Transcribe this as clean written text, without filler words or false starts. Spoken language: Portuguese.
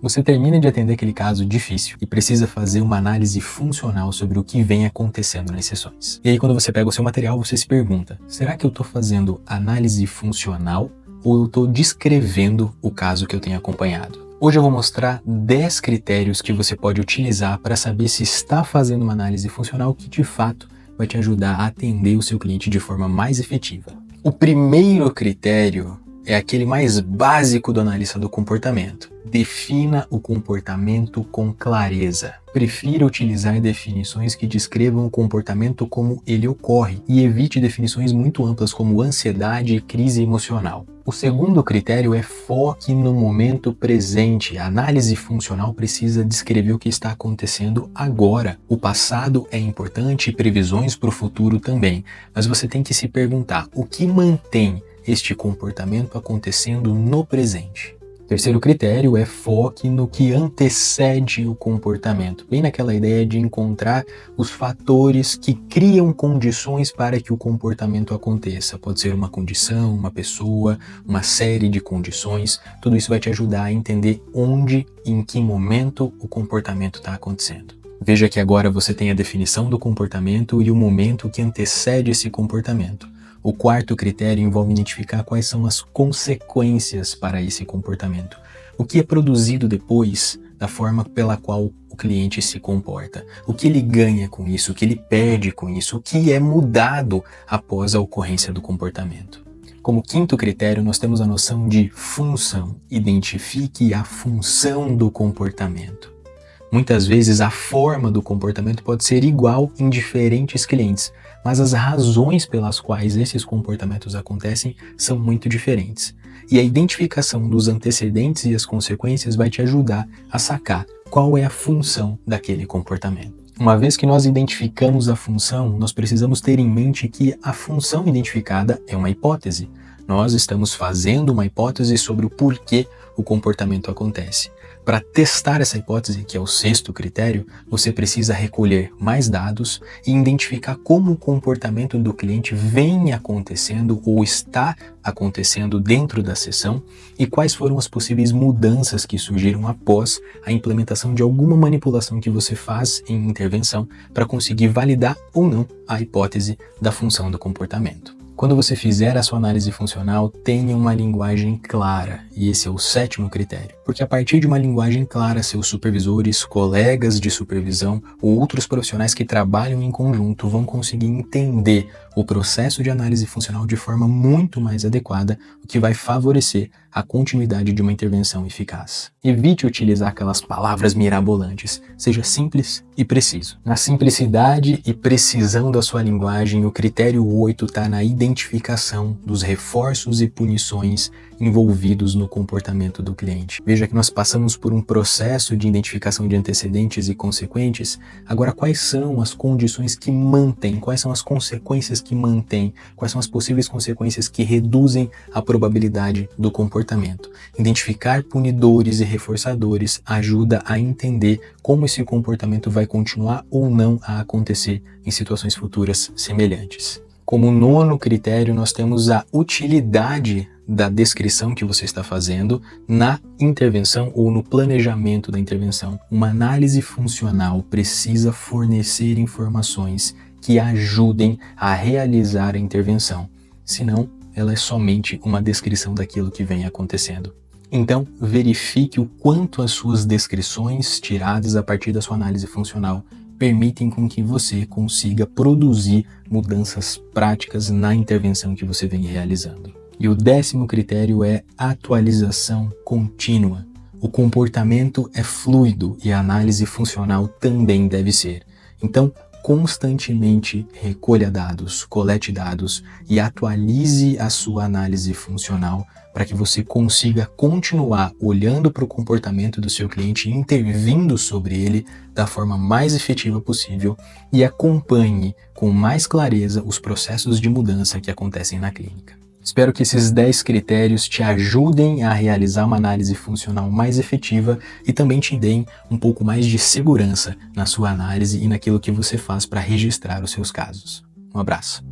Você termina de atender aquele caso difícil e precisa fazer uma análise funcional sobre o que vem acontecendo nas sessões. E aí quando você pega o seu material, você se pergunta, será que eu estou fazendo análise funcional ou eu estou descrevendo o caso que eu tenho acompanhado? Hoje eu vou mostrar 10 critérios que você pode utilizar para saber se está fazendo uma análise funcional que de fato vai te ajudar a atender o seu cliente de forma mais efetiva. O primeiro critério é aquele mais básico do analista do comportamento. Defina o comportamento com clareza. Prefira utilizar definições que descrevam o comportamento como ele ocorre e evite definições muito amplas como ansiedade e crise emocional. O segundo critério é foque no momento presente. A análise funcional precisa descrever o que está acontecendo agora. O passado é importante e previsões para o futuro também, mas você tem que se perguntar o que mantém este comportamento acontecendo no presente. Terceiro critério é foque no que antecede o comportamento, bem naquela ideia de encontrar os fatores que criam condições para que o comportamento aconteça. Pode ser uma condição, uma pessoa, uma série de condições. Tudo isso vai te ajudar a entender onde e em que momento o comportamento está acontecendo. Veja que agora você tem a definição do comportamento e o momento que antecede esse comportamento. O quarto critério envolve identificar quais são as consequências para esse comportamento. O que é produzido depois da forma pela qual o cliente se comporta. O que ele ganha com isso, o que ele perde com isso, o que é mudado após a ocorrência do comportamento. Como quinto critério, nós temos a noção de função. Identifique a função do comportamento. Muitas vezes a forma do comportamento pode ser igual em diferentes clientes, mas as razões pelas quais esses comportamentos acontecem são muito diferentes. E a identificação dos antecedentes e as consequências vai te ajudar a sacar qual é a função daquele comportamento. Uma vez que nós identificamos a função, nós precisamos ter em mente que a função identificada é uma hipótese. Nós estamos fazendo uma hipótese sobre o porquê o comportamento acontece. Para testar essa hipótese, que é o sexto critério, você precisa recolher mais dados e identificar como o comportamento do cliente vem acontecendo ou está acontecendo dentro da sessão e quais foram as possíveis mudanças que surgiram após a implementação de alguma manipulação que você faz em intervenção para conseguir validar ou não a hipótese da função do comportamento. Quando você fizer a sua análise funcional, tenha uma linguagem clara, e esse é o sétimo critério. Porque a partir de uma linguagem clara, seus supervisores, colegas de supervisão ou outros profissionais que trabalham em conjunto vão conseguir entender o processo de análise funcional de forma muito mais adequada, o que vai favorecer a continuidade de uma intervenção eficaz. Evite utilizar aquelas palavras mirabolantes, seja simples e preciso. Na simplicidade e precisão da sua linguagem, o critério 8 está na identificação dos reforços e punições envolvidos no comportamento do cliente. Veja que nós passamos por um processo de identificação de antecedentes e consequentes. Agora, quais são as condições que mantêm? Quais são as consequências que mantêm? Quais são as possíveis consequências que reduzem a probabilidade do comportamento? Identificar punidores e reforçadores ajuda a entender como esse comportamento vai continuar ou não a acontecer em situações futuras semelhantes. Como nono critério, nós temos a utilidade da descrição que você está fazendo na intervenção ou no planejamento da intervenção. Uma análise funcional precisa fornecer informações que ajudem a realizar a intervenção, senão ela é somente uma descrição daquilo que vem acontecendo. Então, verifique o quanto as suas descrições tiradas a partir da sua análise funcional permitem com que você consiga produzir mudanças práticas na intervenção que você vem realizando. E o 10º critério é atualização contínua. O comportamento é fluido e a análise funcional também deve ser. Então, constantemente recolha dados, colete dados e atualize a sua análise funcional para que você consiga continuar olhando para o comportamento do seu cliente e intervindo sobre ele da forma mais efetiva possível e acompanhe com mais clareza os processos de mudança que acontecem na clínica. Espero que esses 10 critérios te ajudem a realizar uma análise funcional mais efetiva e também te deem um pouco mais de segurança na sua análise e naquilo que você faz para registrar os seus casos. Um abraço.